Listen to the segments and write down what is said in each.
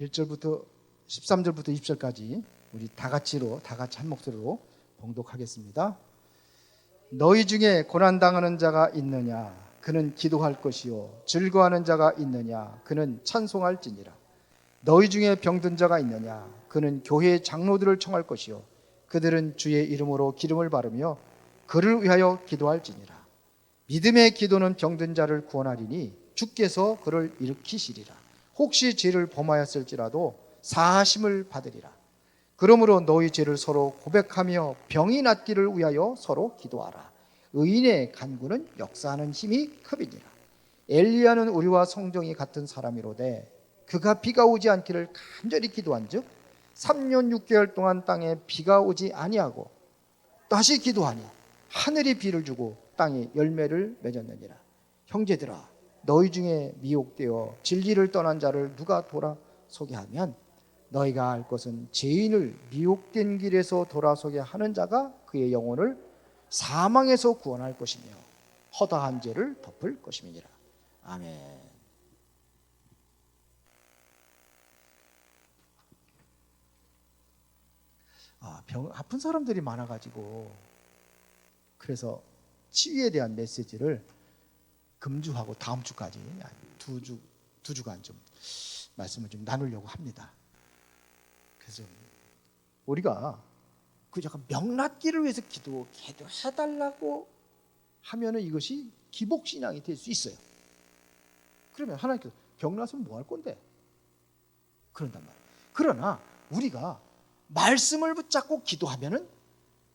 1절부터 13절부터 20절까지 우리 다 같이 한 목소리로 봉독하겠습니다. 너희 중에 고난당하는 자가 있느냐? 그는 기도할 것이요. 즐거워하는 자가 있느냐? 그는 찬송할지니라. 너희 중에 병든 자가 있느냐? 그는 교회 장로들을 청할 것이요. 그들은 주의 이름으로 기름을 바르며 그를 위하여 기도할지니라. 믿음의 기도는 병든 자를 구원하리니 주께서 그를 일으키시리라. 혹시 죄를 범하였을지라도 사하심을 받으리라. 그러므로 너희 죄를 서로 고백하며 병이 낫기를 위하여 서로 기도하라. 의인의 간구는 역사하는 힘이 크니라. 엘리야는 우리와 성정이 같은 사람이로되 그가 비가 오지 않기를 간절히 기도한즉 3년 6개월 동안 땅에 비가 오지 아니하고 다시 기도하니 하늘이 비를 주고 땅에 열매를 맺었느니라. 형제들아, 너희 중에 미혹되어 진리를 떠난 자를 누가 돌아서게 하면 너희가 알 것은 죄인을 미혹된 길에서 돌아서게 하는 자가 그의 영혼을 사망에서 구원할 것이며 허다한 죄를 덮을 것임이니라. 아멘. 아픈 사람들이 많아가지고 그래서 치유에 대한 메시지를 금주하고 다음 주까지 두 주간 좀 말씀을 좀 나누려고 합니다. 그래서 우리가 그 약간 명낫기를 위해서 기도해달라고 하면은 이것이 기복신앙이 될 수 있어요. 그러면 하나님께서 병났으면 뭐 할 건데? 그런단 말이에요. 그러나 우리가 말씀을 붙잡고 기도하면은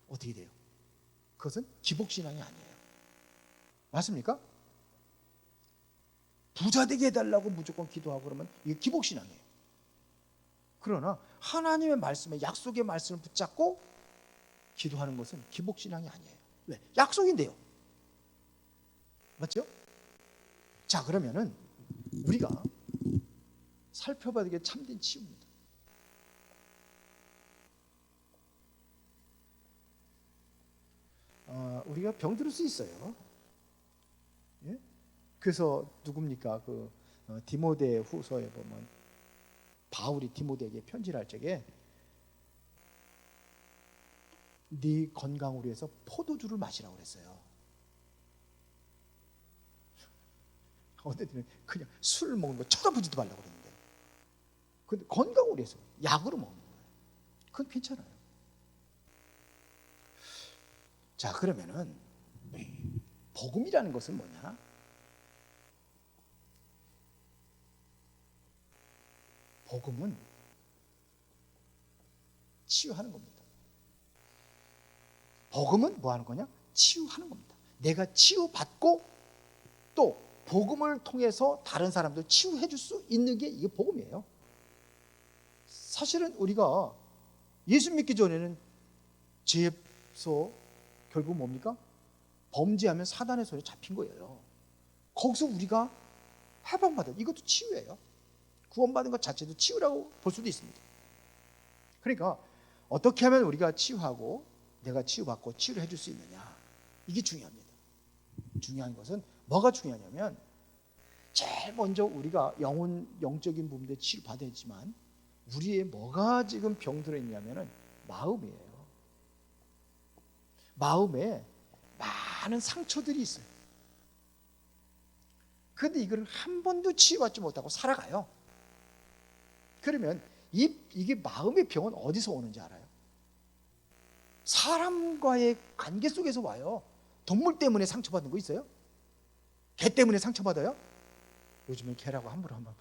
어떻게 돼요? 그것은 기복신앙이 아니에요. 맞습니까? 부자 되게 해달라고 무조건 기도하고 그러면 이게 기복신앙이에요. 그러나 하나님의 말씀에 약속의 말씀을 붙잡고 기도하는 것은 기복신앙이 아니에요. 왜? 약속인데요. 맞죠? 자, 그러면은 우리가 살펴봐야 될 게 참된 치유입니다. 우리가 병들을 수 있어요. 예? 그래서 누굽니까? 디모데 후서에 보면 바울이 디모데에게 편지를 할 적에 네 건강을 위해서 포도주를 마시라고 그랬어요. 어쨌든 그냥 술 먹는 거 쳐다보지도 말라고 그랬는데, 근데 건강을 위해서 약으로 먹는 거예요. 그건 괜찮아요. 자, 그러면은 복음이라는 것은 뭐냐? 복음은 치유하는 겁니다. 복음은 뭐 하는 거냐? 치유하는 겁니다. 내가 치유받고 또 복음을 통해서 다른 사람들 치유해 줄 수 있는 게 이게 복음이에요. 사실은 우리가 예수 믿기 전에는 죄에서 결국 뭡니까? 범죄하면 사단의 손에 잡힌 거예요. 거기서 우리가 해방받은 이것도 치유예요. 구원받은 것 자체도 치유라고 볼 수도 있습니다. 그러니까 어떻게 하면 우리가 치유하고 내가 치유받고 치유를 해줄 수 있느냐, 이게 중요합니다. 중요한 것은 뭐가 중요하냐면 제일 먼저 우리가 영적인 부분에 치유받아야지만 우리의 뭐가 지금 병들어 있냐면은 마음이에요. 마음에 많은 상처들이 있어요. 그런데 이걸 한 번도 치유받지 못하고 살아가요. 그러면 이게 마음의 병은 어디서 오는지 알아요? 사람과의 관계 속에서 와요. 동물 때문에 상처받는 거 있어요? 개 때문에 상처받아요? 요즘엔 개라고 함부로 하면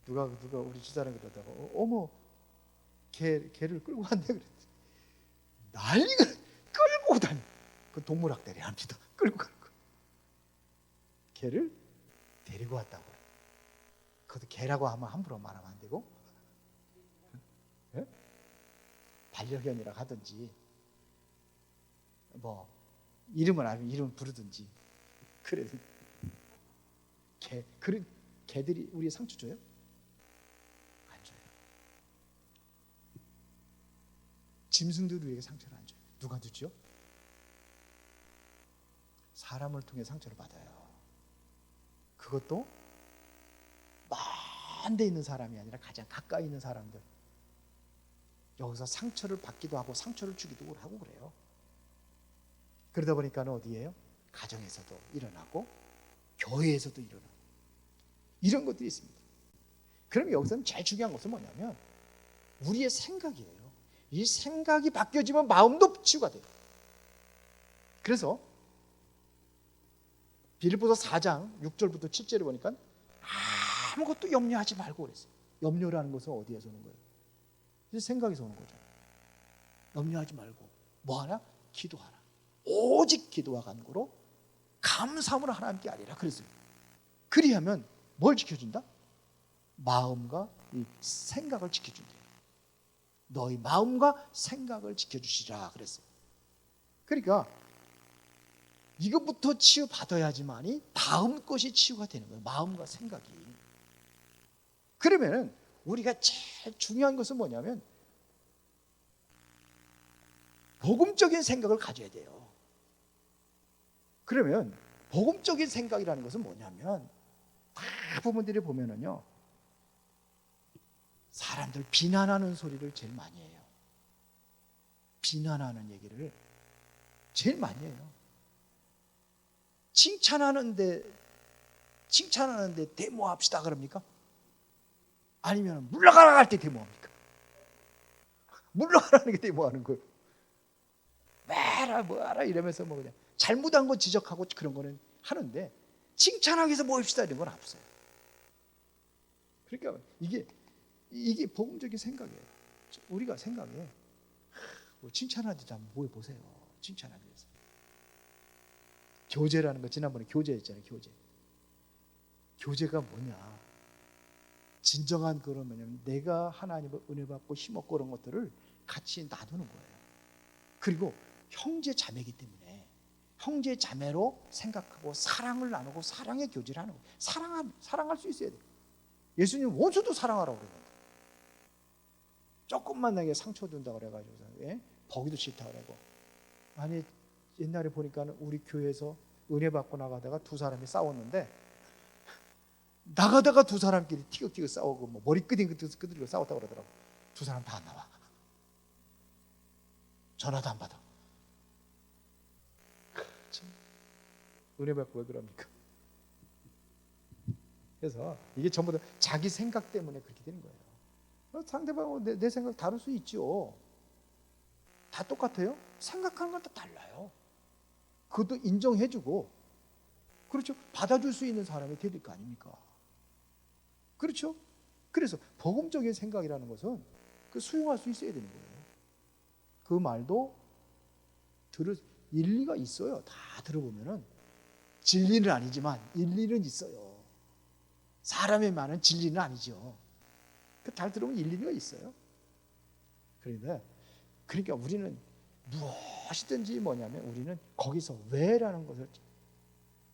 누가 우리 집사람 그러다가 어머 개를 끌고 왔네 그랬지. 난리가 끌고 다니. 그 동물학대를 합니다. 끌고 가는 거. 개를 데리고 왔다고. 그것도 개라고 하면 함부로 말하면 안 되고, 예? 반려견이라 하든지 뭐 이름을 알면 이름 부르든지. 그래. 그런 개들이 우리의 상처 줘요? 안 줘요. 짐승들도 우리에게 상처를 안 줘요. 누가 주죠? 사람을 통해 상처를 받아요. 그것도 먼 데 있는 사람이 아니라 가장 가까이 있는 사람들, 여기서 상처를 받기도 하고 상처를 주기도 하고 그래요. 그러다 보니까 어디예요? 가정에서도 일어나고 교회에서도 일어나고 이런 것들이 있습니다. 그럼 여기서는 제일 중요한 것은 뭐냐면 우리의 생각이에요. 이 생각이 바뀌어지면 마음도 치유가 돼요. 그래서 빌립보서 4장 6절부터 7절에 보니까 아무것도 염려하지 말고 그랬어요. 염려라는 것은 어디에서 오는 거예요? 생각에서 오는 거죠. 염려하지 말고 뭐하라? 기도하라. 오직 기도와 간구로 감사함으로 하나님께 아뢰라 그랬어요. 그리하면 뭘 지켜준다? 마음과 이 생각을 지켜준대요. 너희 마음과 생각을 지켜주시라 그랬어요. 그러니까 이것부터 치유받아야지만이 다음 것이 치유가 되는 거예요. 마음과 생각이. 그러면 우리가 제일 중요한 것은 뭐냐면 복음적인 생각을 가져야 돼요. 그러면 복음적인 생각이라는 것은 뭐냐면 다 부모들이 보면은요, 사람들 비난하는 소리를 제일 많이 해요. 비난하는 얘기를 제일 많이 해요. 칭찬하는데 데모합시다 그럽니까? 아니면 물러가라 할 때 데모합니까? 물러가라는 게 데모하는 거예요. 뭐하라 이러면서 뭐 그냥 잘못한 거 지적하고 그런 거는 하는데 칭찬하기 위해서 모입시다 이런 건 없어요. 그러니까 이게 복음적인 생각이에요. 우리가 생각해 칭찬하지 한번 모여보세요. 칭찬하기 위해서. 교제라는 거 지난번에 교제했잖아요. 교제가 뭐냐? 진정한 그런 뭐냐면 내가 하나님의 은혜 받고 힘없고 그런 것들을 같이 나누는 거예요. 그리고 형제 자매이기 때문에 형제 자매로 생각하고 사랑을 나누고 사랑의 교제를 하는 거예요. 사랑할 수 있어야 돼요. 예수님 원수도 사랑하라고 그러는데 조금만 내게 상처 준다고 그래가지고 보기도 싫다 그러고. 아니 옛날에 보니까 우리 교회에서 은혜 받고 나가다가 두 사람이 싸웠는데 나가다가 두 사람끼리 티격태격 싸우고 뭐 머리 끄덕끄덕 싸웠다고 그러더라고. 두 사람 다 안 나와. 전화도 안 받아. 참, 은혜 받고 왜 그럽니까? 그래서 이게 전부 다 자기 생각 때문에 그렇게 되는 거예요. 상대방하고 내 생각 다를 수 있죠. 다 똑같아요? 생각하는 건 다 달라요. 그것도 인정해주고, 그렇죠? 받아줄 수 있는 사람이 돼야 될 거 아닙니까? 그렇죠? 그래서 복음적인 생각이라는 것은 그 수용할 수 있어야 되는 거예요. 그 말도 일리가 있어요. 다 들어보면은 진리는 아니지만 일리는 있어요. 사람의 말은 진리는 아니죠. 잘 들어보면 일리가 있어요. 그러니까 우리는 무엇이든지 뭐냐면 우리는 거기서 왜라는 것을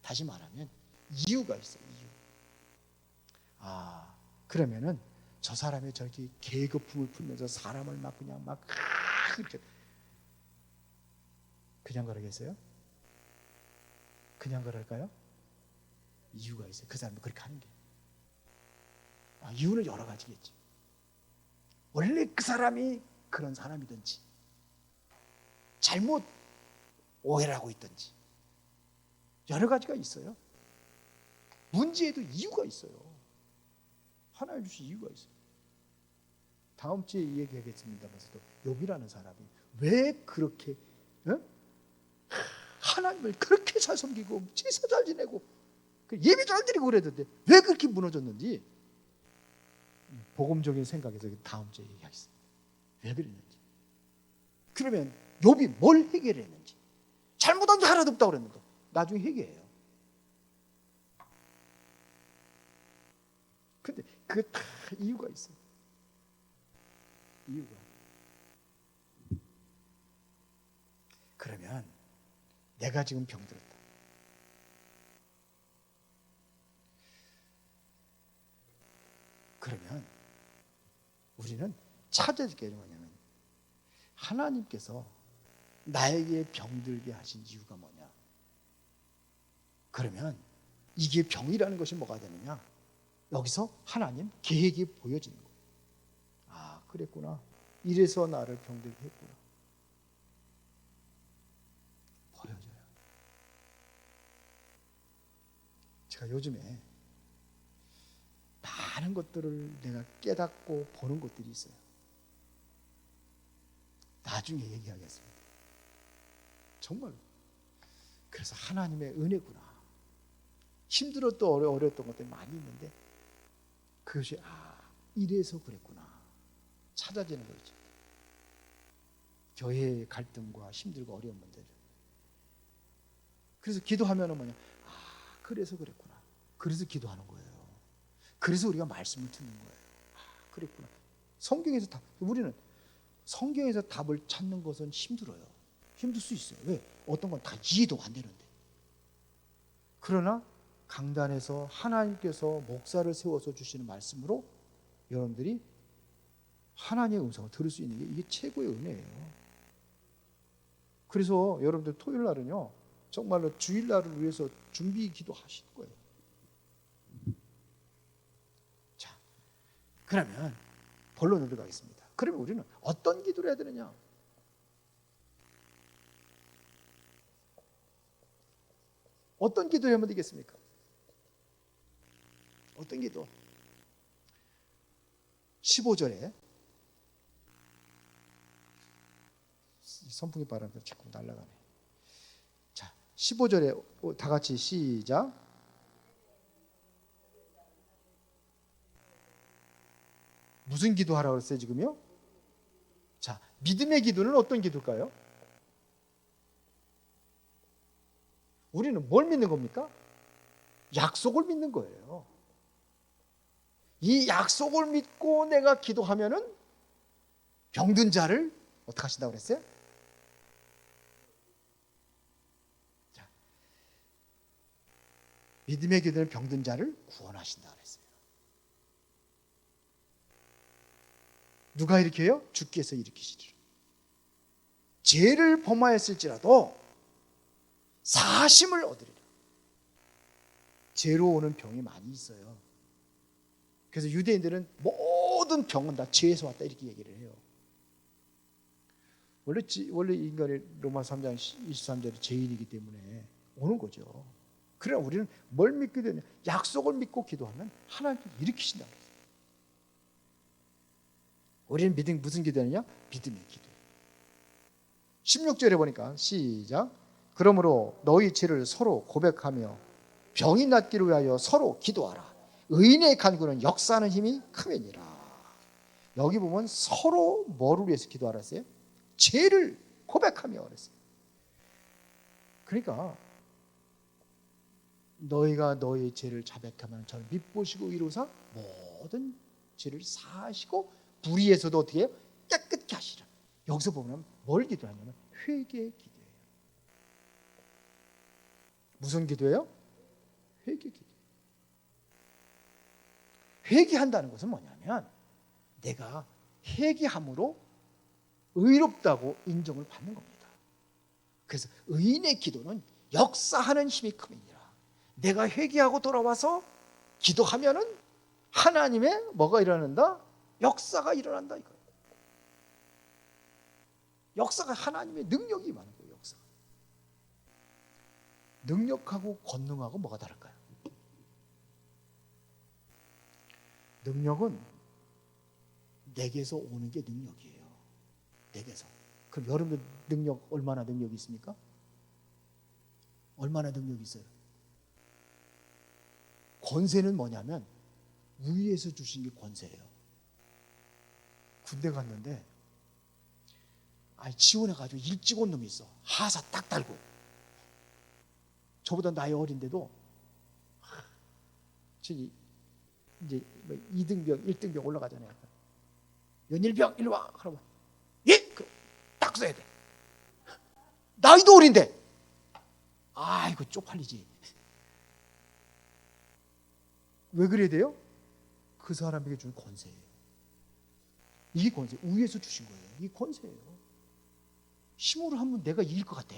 다시 말하면 이유가 있어요. 이유. 그러면은 저 사람이 저기 계급품을 풀면서 사람을 막 그냥 막 이렇게 그냥 그러겠어요? 그냥 그럴까요? 이유가 있어요. 그 사람이 그렇게 하는 게. 이유는 여러 가지겠지. 원래 그 사람이 그런 사람이든지 잘못 오해를 하고 있든지 여러 가지가 있어요. 문제에도 이유가 있어요. 하나님 주신 이유가 있어요. 다음 주에 얘기하겠습니다만서도 욥이라는 사람이 왜 그렇게 하나님을 그렇게 잘 섬기고 제사 잘 지내고 예배 잘 드리고 그랬는데 왜 그렇게 무너졌는지 복음적인 생각에서 다음 주에 얘기하겠습니다. 왜 그랬는지. 그러면 욥이 뭘 해결했는지. 잘못한 게 하나도 없다고 그랬는데 나중에 해결해요. 근데 그게 다 이유가 있어요. 이유가. 그러면 내가 지금 병들었다. 그러면 우리는 찾아야 될 게 뭐냐면 하나님께서 나에게 병들게 하신 이유가 뭐냐. 그러면 이게 병이라는 것이 뭐가 되느냐. 여기서 하나님 계획이 보여지는 거예요. 아, 그랬구나. 이래서 나를 병들게 했구나. 보여져요. 제가 요즘에 많은 것들을 내가 깨닫고 보는 것들이 있어요. 나중에 얘기하겠습니다. 정말 그래서 하나님의 은혜구나. 힘들었던 어려웠던 것들이 많이 있는데 그것이 이래서 그랬구나 찾아지는 거죠. 교회의 갈등과 힘들고 어려운 문제를. 그래서 기도하면은 뭐냐? 그래서 그랬구나. 그래서 기도하는 거예요. 그래서 우리가 말씀을 듣는 거예요. 그랬구나. 성경에서 우리는 성경에서 답을 찾는 것은 힘들어요. 힘들 수 있어요. 왜? 어떤 건 다 이해도 안 되는데. 그러나 강단에서 하나님께서 목사를 세워서 주시는 말씀으로 여러분들이 하나님의 음성을 들을 수 있는 게 이게 최고의 은혜예요. 그래서 여러분들 토요일 날은요 정말로 주일날을 위해서 준비 기도하시는 거예요. 자, 그러면 본론으로 들어가겠습니다. 그러면 우리는 어떤 기도를 해야 되느냐? 어떤 기도를 하면 되겠습니까? 어떤 기도? 15절에 선풍기 바람 때문에 자꾸 날아가네. 자, 15절에 다 같이 시작. 무슨 기도하라고 그랬어요 지금요? 자, 믿음의 기도는 어떤 기도일까요? 우리는 뭘 믿는 겁니까? 약속을 믿는 거예요. 이 약속을 믿고 내가 기도하면은 병든 자를 어떻게 하신다고 그랬어요? 자, 믿음의 기도는 병든 자를 구원하신다고 그랬어요. 누가 일으켜요? 주께서 일으키시리라. 죄를 범하였을지라도 사심을 얻으리라. 죄로 오는 병이 많이 있어요. 그래서 유대인들은 모든 병은 다 죄에서 왔다 이렇게 얘기를 해요. 원래 인간의 로마 3장 23절이 죄인이기 때문에 오는 거죠. 그러나 우리는 뭘 믿게 되냐? 약속을 믿고 기도하면 하나님께서 일으키신다고 그랬어요. 우리는 무슨 기도하느냐? 믿음의 기도. 16절에 보니까 시작. 그러므로 너희 죄를 서로 고백하며 병이 낫기를 위하여 서로 기도하라. 의인의 간구는 역사하는 힘이 크매니라. 여기 보면 서로 뭐를 위해서 기도하라 했어요? 죄를 고백하며 그랬어요. 그러니까 너희가 너희의 죄를 자백하면 저를 밉보시고 이루사 모든 죄를 사하시고 불의에서도 어떻게 해요? 깨끗게 하시라. 여기서 보면 뭘 기도하냐면 회개의 기도예요. 무슨 기도예요? 회개 기도. 회개한다는 것은 뭐냐면 내가 회개함으로 의롭다고 인정을 받는 겁니다. 그래서 의인의 기도는 역사하는 힘이 큼이니라. 내가 회개하고 돌아와서 기도하면은 하나님의 뭐가 일어난다? 역사가 일어난다 이거예요. 역사가 하나님의 능력이 임하는 거예요. 역사. 능력하고 권능하고 뭐가 다를까요? 능력은 내게서 오는 게 능력이에요. 내게서. 그럼 여러분들 능력 얼마나 능력이 있습니까? 얼마나 능력이 있어요? 권세는 뭐냐면 위에서 주신 게 권세예요. 군대 갔는데 지원해가지고 일찍 온 놈이 있어. 하사 딱 달고. 저보다 나이 어린데도 이제 2등병, 1등병 올라가잖아요. 연일병 일로 와. 그러면 예? 딱 써야 돼. 나이도 어린데. 이거 쪽팔리지. 왜 그래야 돼요? 그 사람에게 준 권세예요. 이게 권세. 위에서 주신 거예요. 이게 권세예요. 힘으로 하면 내가 이길 것 같아.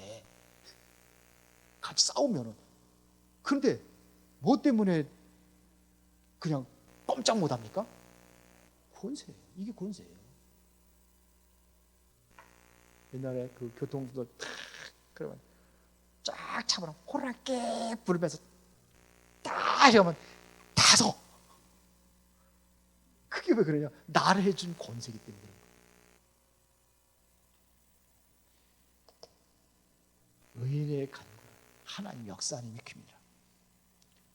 같이 싸우면은. 그런데 뭐 때문에 그냥 꼼짝 못합니까? 권세예요. 이게 권세예요. 옛날에 그 교통수도 탁 그러면 쫙 차면 호랑깨 부르면서 딱 이러면 다서. 그게 왜 그러냐? 나를 해준 권세기 때문에 그런 거예요. 의인의 간구, 하나님 역사하는 킵니다.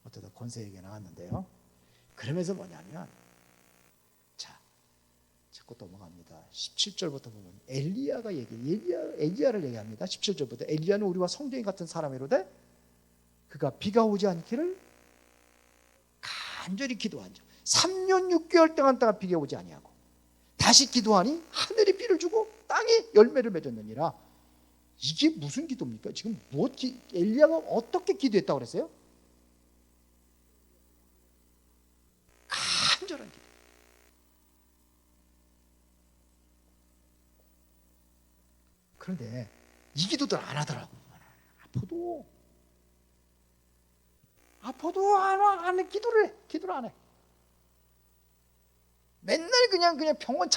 어쩌다 권세 얘기가 나왔는데요. 그러면서 뭐냐면, 자, 자꾸 넘어갑니다. 17절부터 보면 엘리야가 엘리야를 얘기합니다. 17절부터 엘리야는 우리와 성경이 같은 사람이로되 그가 비가 오지 않기를 간절히 기도한 자. 3년 6개월 동안 비가 오지 아니하고 다시 기도하니 하늘이 비를 주고 땅이 열매를 맺었느니라. 이게 무슨 기도입니까? 지금 엘리야가 어떻게 기도했다고 그랬어요? 간절한 기도. 그런데 이 기도들 안 하더라고. 아파도 안 해. 기도를 안 해. 맨날 그냥 병원을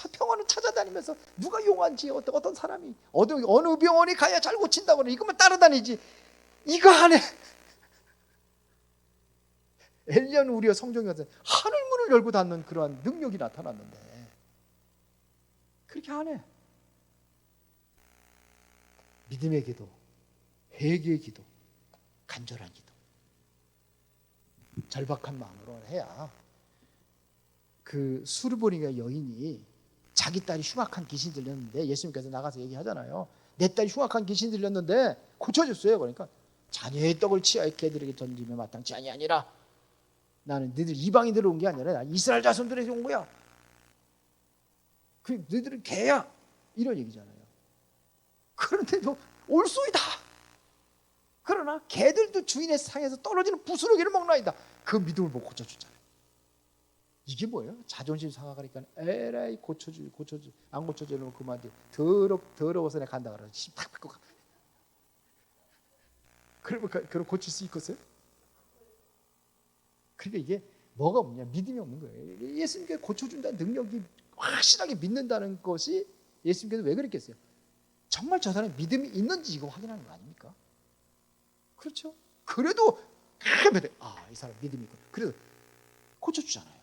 찾아다니면서 누가 용한지 어떤 사람이 어느 병원에 가야 잘 고친다고 그래. 이것만 따라다니지. 이거 안 해. 엘리야는 우리가 성경에 가서 하늘문을 열고 닫는 그러한 능력이 나타났는데 그렇게 안 해. 믿음의 기도, 회개의 기도, 간절한 기도, 절박한 마음으로 해야. 그 수르보니가 여인이 자기 딸이 흉악한 귀신 들렸는데 예수님께서 나가서 얘기하잖아요. 내 딸이 흉악한 귀신 들렸는데 고쳐졌어요. 그러니까 자녀의 떡을 치하여 개들에게 던지며 마땅치 아니하니라. 나는 너희들 이방인들 온 게 아니라 난 이스라엘 자손들에게 온 거야. 너희들은 개야. 이런 얘기잖아요. 그런데도 올소이다. 그러나 개들도 주인의 상에서 떨어지는 부스러기를 먹나이다. 그 믿음을 못 고쳐주잖아요. 이게 뭐예요? 자존심 상하니까 에라이 고쳐주 안 고쳐주면 그만 더러워서 내가 간다 그러지. 탁 뱉고 가. 그럼 고칠 수 있겠어요? 그러니까 이게 뭐가 없냐? 믿음이 없는 거예요. 예수님께 고쳐준다는 능력이 확실하게 믿는다는 것이 예수님께서 왜 그랬겠어요? 정말 저 사람이 믿음이 있는지 이거 확인하는 거 아닙니까? 그렇죠? 그래도 이 사람 믿음이 있고 그래도 고쳐주잖아요.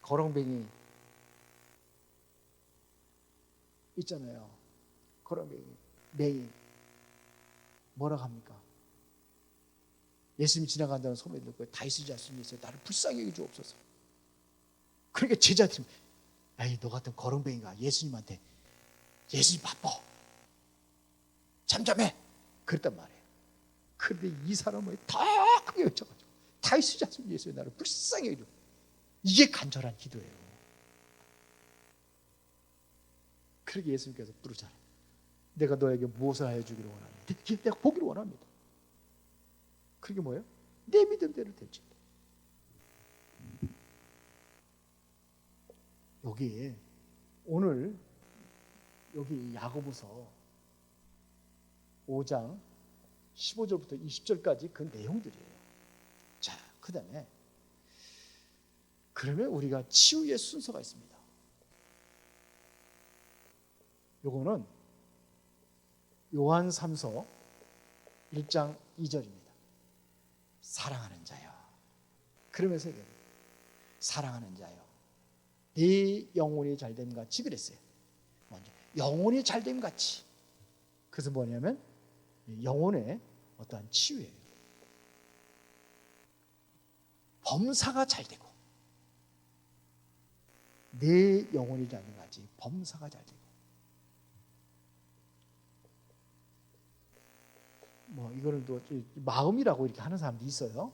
거렁뱅이 있잖아요. 거렁뱅이 맹인 뭐라고 합니까? 예수님이 지나간다는 소문을 듣고 다윗의 자손이 있어요. 나를 불쌍히 여겨 주옵소서. 그러니까 제자들이 에이 너 같은 거렁뱅이가 예수님한테 예수님 바빠 잠잠해 그랬단 말이에요. 그런데 이 사람을 더 크게 외쳐가지고 다윗의 자손 예수님 나를 불쌍히 여겨. 이게 간절한 기도예요. 그렇게 예수님께서 부르잖아요. 내가 너에게 무엇을 하여 주기를 원하냐? 내가 보기를 원합니다. 그게 뭐예요? 내 믿음대로 될지. 여기 오늘 여기 야고보서 5장 15절부터 20절까지 그 내용들이에요. 자, 그 다음에 그러면 우리가 치유의 순서가 있습니다. 요거는 요한 3서 1장 2절입니다. 사랑하는 자여. 그러면서 얘기합니다. 사랑하는 자여. 네 영혼이 잘됨 같이 그랬어요. 먼저 영혼이 잘됨 같이. 그래서 뭐냐면 영혼의 어떠한 치유예요. 범사가 잘되고 내 영혼이 잘됨 같이 범사가 잘되고. 이거를 또 마음이라고 이렇게 하는 사람도 있어요.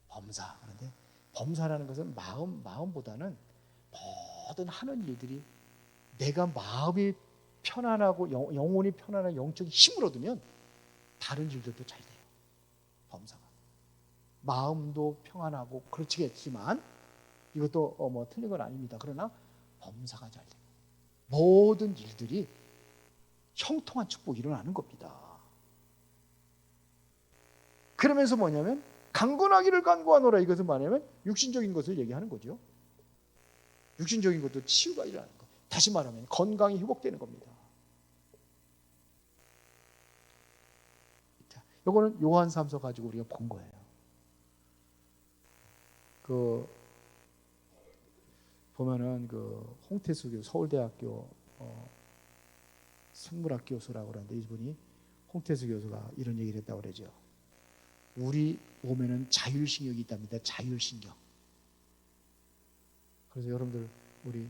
범사. 그런데 범사라는 것은 마음보다는 모든 하는 일들이 내가 마음이 편안하고 영혼이 편안한 영적인 힘을 얻으면 다른 일들도 잘 돼요. 범사가. 마음도 평안하고 그렇지겠지만 이것도 틀린 건 아닙니다. 그러나 범사가 잘 돼요. 모든 일들이 형통한 축복이 일어나는 겁니다. 그러면서 뭐냐면 강건하기를 간구하노라. 이것은 뭐냐면 육신적인 것을 얘기하는 거죠. 육신적인 것도 치유가 일어나는 거. 다시 말하면 건강이 회복되는 겁니다. 자, 이거는 요한 3서 가지고 우리가 본 거예요. 보면은 홍태수 교수, 서울대학교 생물학 교수라고 그러는데, 이분이 홍태수 교수가 이런 얘기를 했다고 그러죠. 우리 몸에는 자율신경이 있답니다. 자율신경. 그래서 여러분들, 우리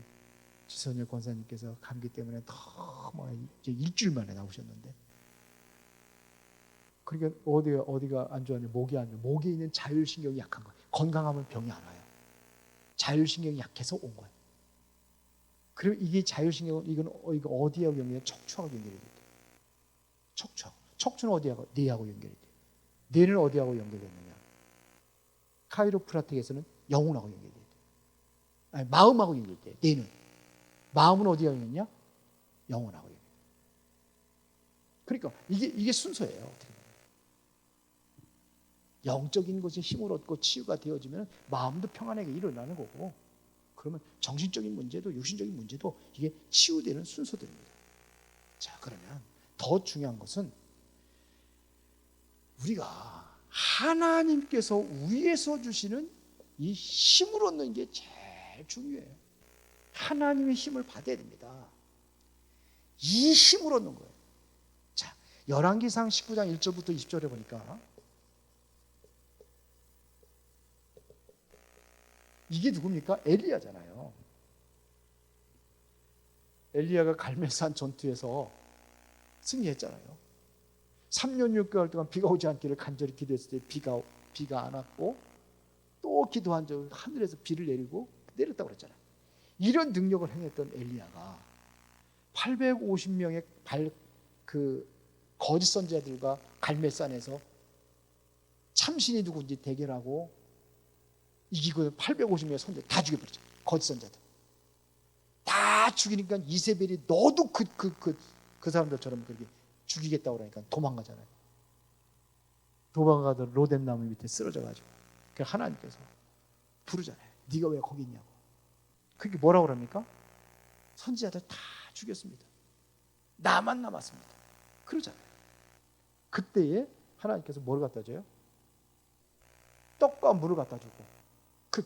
지선혁 권사님께서 감기 때문에 너무 이제 일주일 만에 나오셨는데, 그러니까 어디가 안 좋았냐? 목이 안 좋아. 목에 있는 자율신경이 약한 거예요. 건강하면 병이 안 와요. 자율신경이 약해서 온 거예요. 그리고 이게 자율신경은 이거 어디하고 연결해? 척추하고 연결이 돼요. 척추는 어디하고? 뇌하고 연결이 돼요. 뇌는 어디하고 연결되느냐? 카이로프라틱에서는 영혼하고 연결이 돼요. 아니, 마음하고 연결돼요. 뇌는. 마음은 어디하고 연결이냐? 영혼하고 연결. 그러니까 이게 순서예요. 어떻게 보면. 영적인 것이 힘을 얻고 치유가 되어지면 마음도 평안하게 일어나는 거고, 그러면 정신적인 문제도 육신적인 문제도 이게 치유되는 순서들입니다. 자, 그러면 더 중요한 것은 우리가 하나님께서 위에서 주시는 이 힘을 얻는 게 제일 중요해요. 하나님의 힘을 받아야 됩니다. 이 힘을 얻는 거예요. 자, 열왕기상 19장 1절부터 20절에 보니까 이게 누굽니까? 엘리야잖아요. 엘리야가 갈멜산 전투에서 승리했잖아요. 3년 6개월 동안 비가 오지 않기를 간절히 기도했을 때 비가 안 왔고, 또 기도한 적 하늘에서 비를 내렸다고 그랬잖아요. 이런 능력을 행했던 엘리야가 850명의 거짓 선지자들과 갈멜산에서 참신이 누군지 대결하고 이기고 850명의 선지자 다 죽여버렸죠. 거짓 선지자들 다 죽이니까 이세벨이 너도 그 사람들처럼 그렇게 죽이겠다고 그러니까 도망가잖아요. 도망가던 로뎀 나무 밑에 쓰러져가지고 하나님께서 부르잖아요. 네가 왜 거기 있냐고. 그게 뭐라고 그럽니까? 선지자들 다 죽였습니다. 나만 남았습니다. 그러잖아요. 그때에 하나님께서 뭘 갖다 줘요? 떡과 물을 갖다 주고,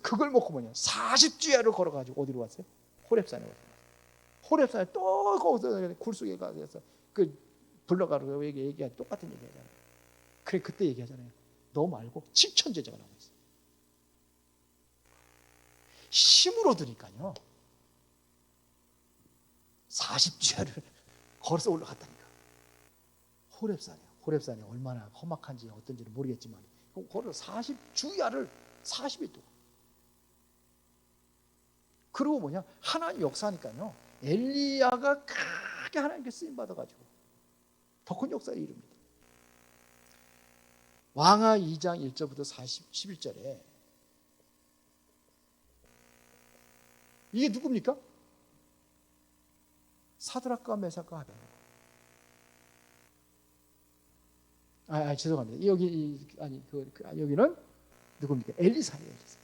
그걸 먹고 뭐냐? 40주야를 걸어가지고 어디로 왔어요? 호렙산에 왔어요. 호렙산에 또 거기서 굴 속에 가서 불러가지고 얘기하지, 똑같은 얘기하잖아요. 그래, 그때 얘기하잖아요. 너 말고 7천 제자가 나와 있어. 힘을 얻으니까요. 40주야를 걸어서 올라갔다니까. 호렙산이 얼마나 험악한지 어떤지는 모르겠지만, 걸어서 40주야를 40일 동안. 그리고 뭐냐? 하나님 역사니까요. 엘리야가 크게 하나님께 쓰임 받아가지고 더 큰 역사를 이룹니다. 왕하 2장 1절부터 11절에 이게 누굽니까? 사드락과 메삭과 아베나고. 죄송합니다. 여기는 누굽니까? 엘리사예요.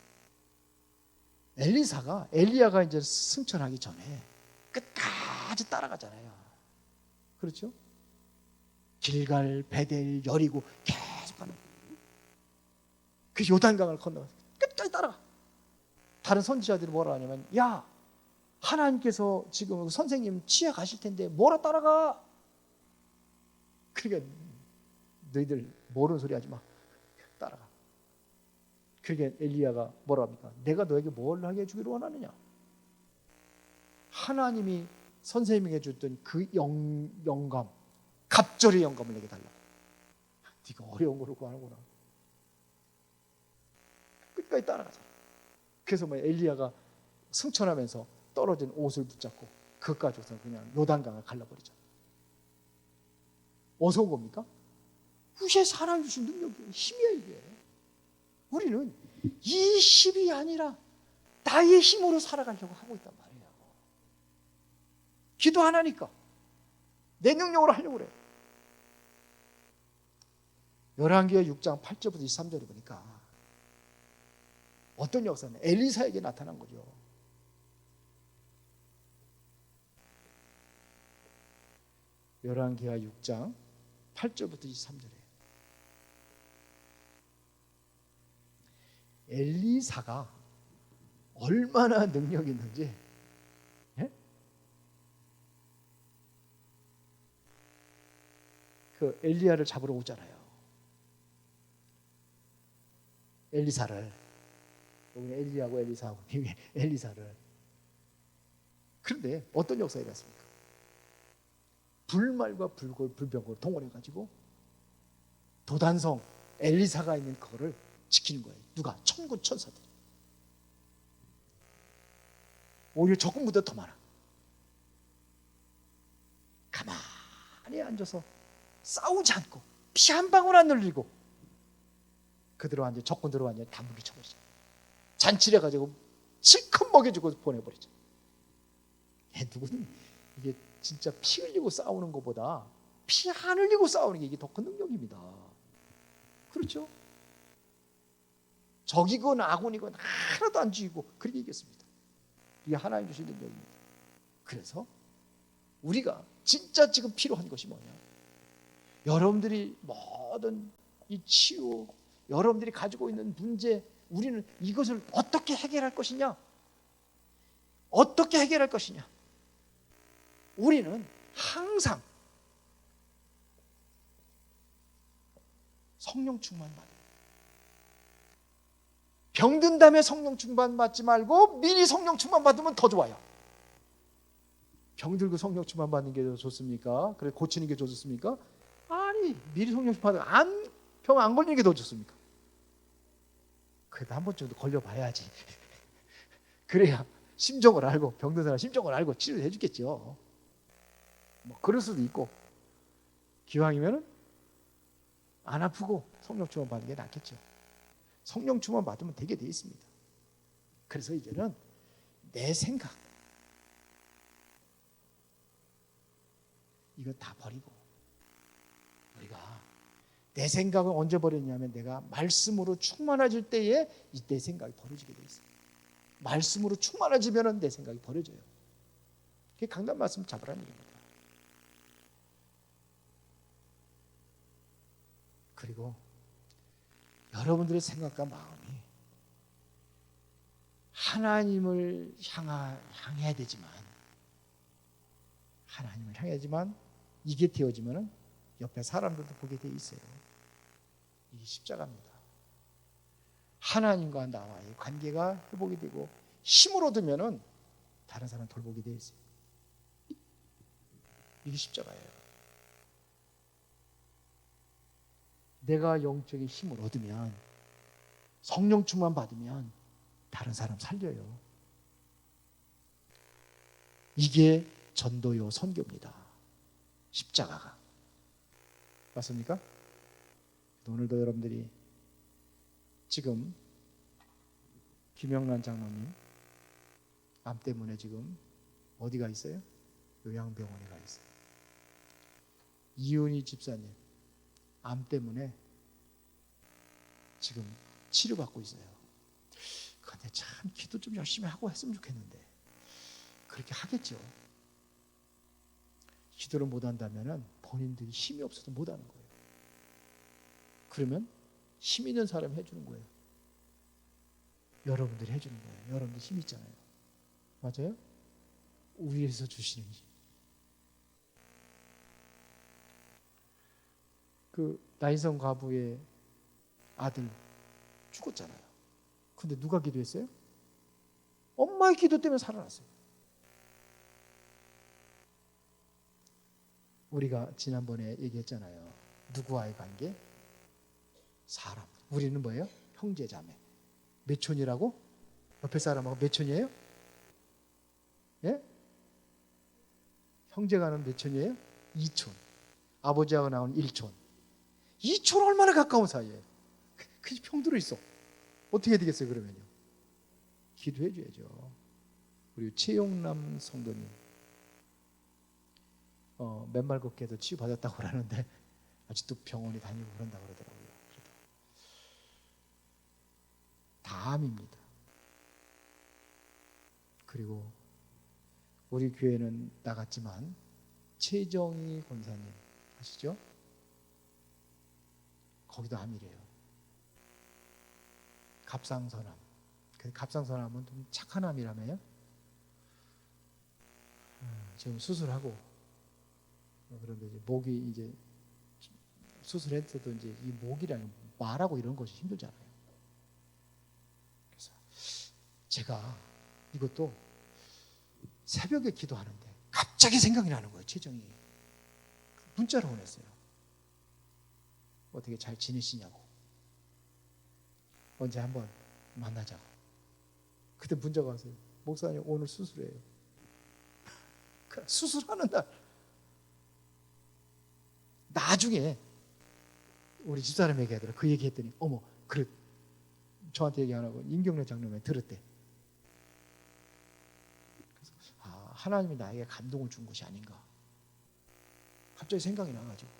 엘리사가 엘리야가 이제 승천하기 전에 끝까지 따라가잖아요. 그렇죠? 길갈, 베델, 여리고 계속 가는 거예요. 그 요단강을 건너가서 끝까지 따라가. 다른 선지자들이 뭐라 하냐면, 야, 하나님께서 지금 선생님 치아 가실 텐데 뭐라 따라가? 그러니까 너희들 모르는 소리 하지 마. 따라가. 그러니까 엘리야가 뭐라 합니까? 내가 너에게 뭘 하게 해주기를 원하느냐? 하나님이 선생님에게 줬던 그 영감, 갑절의 영감을 내게 달라고. 네가 어려운 거를 구하는구나. 끝까지 따라가자. 그래서 엘리야가 승천하면서 떨어진 옷을 붙잡고 그것 가지고서 그냥 요단강을 갈라버리죠. 어디서 온 겁니까? 위에서 하나님 주신 능력이에요. 힘이야 이게. 우리는 이 힘이 아니라 나의 힘으로 살아가려고 하고 있단 말이에요. 기도 안 하니까 내 능력으로 하려고 그래요. 열왕기하 6장 8절부터 23절에 보니까 어떤 역사는 엘리사에게 나타난 거죠. 열왕기하 6장 8절부터 23절에 엘리사가 얼마나 능력이 있는지, 예? 그 엘리야를 잡으러 오잖아요. 엘리사를, 여기 엘리야고 엘리사하고 엘리사를. 그런데 어떤 역사가 일어났습니까? 불말과 불병거를 동원해가지고 도단성 엘리사가 있는 그거를 지키는 거예요. 누가? 천군 천사들. 오히려 적군보다 더 많아. 가만히 앉아서 싸우지 않고 피 한 방울 안 흘리고 그대로 완전 적군들을 완전 다 물리쳐버리죠. 잔치를 해가지고 실컷 먹여주고 보내버리죠. 누구는 이게 진짜 피 흘리고 싸우는 것보다 피 안 흘리고 싸우는 게 이게 더 큰 능력입니다. 그렇죠? 적이건 아군이건 하나도 안 죽이고 그렇게 이겼습니다. 이게 하나님 주신 능력입니다. 그래서 우리가 진짜 지금 필요한 것이 뭐냐? 여러분들이 모든 이 치유, 여러분들이 가지고 있는 문제, 우리는 이것을 어떻게 해결할 것이냐? 어떻게 해결할 것이냐? 우리는 항상 성령 충만 받아요. 병든 다음에 성령 충만 받지 말고 미리 성령 충만 받으면 더 좋아요. 병들고 성령 충만 받는 게 더 좋습니까? 그래 고치는 게 더 좋습니까? 아니, 미리 성령 충만 받으면 병 안 걸리는 게 더 좋습니까? 그래도 한 번 정도 걸려봐야지. 그래야 심정을 알고, 병든 사람 심정을 알고 치료를 해주겠죠. 뭐 그럴 수도 있고, 기왕이면은 안 아프고 성령 충만 받는 게 낫겠죠. 성령 충만 받으면 되게 돼 있습니다. 그래서 이제는 내 생각 이거 다 버리고, 우리가 내 생각을 언제 버렸냐면 내가 말씀으로 충만해질 때에 내 생각이 버려지게 돼 있어요. 말씀으로 충만해지면 내 생각이 버려져요. 그게 강단 말씀 잡으라는 얘기입니다. 그리고 여러분들의 생각과 마음이 하나님을 향해야 되지만, 하나님을 향해야지만 이게 되어지면 옆에 사람들도 보게 돼 있어요. 이게 십자가입니다. 하나님과 나와의 관계가 회복이 되고 힘을 얻으면 다른 사람 돌보게 돼 있어요. 이게 십자가예요. 내가 영적인 힘을 얻으면, 성령 충만 받으면 다른 사람 살려요. 이게 전도요 선교입니다. 십자가가. 맞습니까? 오늘도 여러분들이 지금 김영란 장로님 암 때문에 지금 어디가 있어요? 요양병원에 가 있어요. 이은희 집사님 암 때문에 지금 치료받고 있어요. 근데 참 기도 좀 열심히 하고 했으면 좋겠는데 그렇게 하겠죠. 기도를 못한다면 본인들이 힘이 없어서 못하는 거예요. 그러면 힘 있는 사람이 해주는 거예요. 여러분들이 해주는 거예요. 여러분들 힘 있잖아요. 맞아요? 위에서 주시는 힘. 그 나인성 과부의 아들 죽었잖아요. 근데 누가 기도했어요? 엄마의 기도 때문에 살아났어요. 우리가 지난번에 얘기했잖아요. 누구와의 관계? 사람. 우리는 뭐예요? 형제 자매. 몇 촌이라고? 옆에 사람하고 몇 촌이에요? 예? 형제가 나는 몇 촌이에요? 2촌. 아버지하고 나온 1촌. 2촌 얼마나 가까운 사이에. 그 평들어 있어. 어떻게 해야 되겠어요 그러면요? 기도해 줘야죠. 그리고 최용남 성도님 맨발 걷기에도 치유받았다고 그러는데 아직도 병원에 다니고 그런다고 그러더라고요. 다암입니다. 그리고 우리 교회는 나갔지만 최정희 권사님 아시죠? 거기도 암이래요. 갑상선암. 갑상선암은 좀 착한 암이라며요. 지금 수술하고 그런데 이제 목이 이제 수술했어도 이제 이 목이랑 말하고 이런 것이 힘들잖아요. 그래서 제가 이것도 새벽에 기도하는데 갑자기 생각이 나는 거예요. 최정이 문자로 보냈어요. 어떻게 잘 지내시냐고. 언제 한번 만나자고. 그때 문자가 왔어요. 목사님 오늘 수술해요. 수술하는 날 나중에 우리 집사람 얘기하더라. 그 얘기했더니 어머 그래 저한테 얘기 안 하고 임경래 장로님 들었대. 그래서 하나님이 나에게 감동을 준 것이 아닌가. 갑자기 생각이 나가지고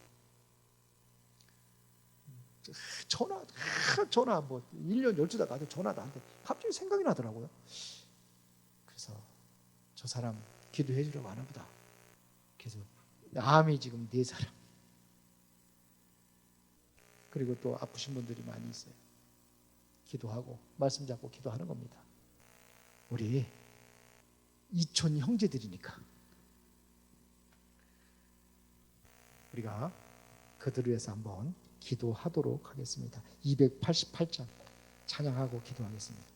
전화 뭐 1년 12달 가도 전화도 안 돼. 갑자기 생각이 나더라고요. 그래서 저 사람 기도해 주려고 하나 보다. 그래서 암이 지금 4사람. 그리고 또 아프신 분들이 많이 있어요. 기도하고 말씀 잡고 기도하는 겁니다. 우리 이촌 형제들이니까 우리가 그들을 위해서 한번 기도하도록 하겠습니다. 288장 찬양하고 기도하겠습니다.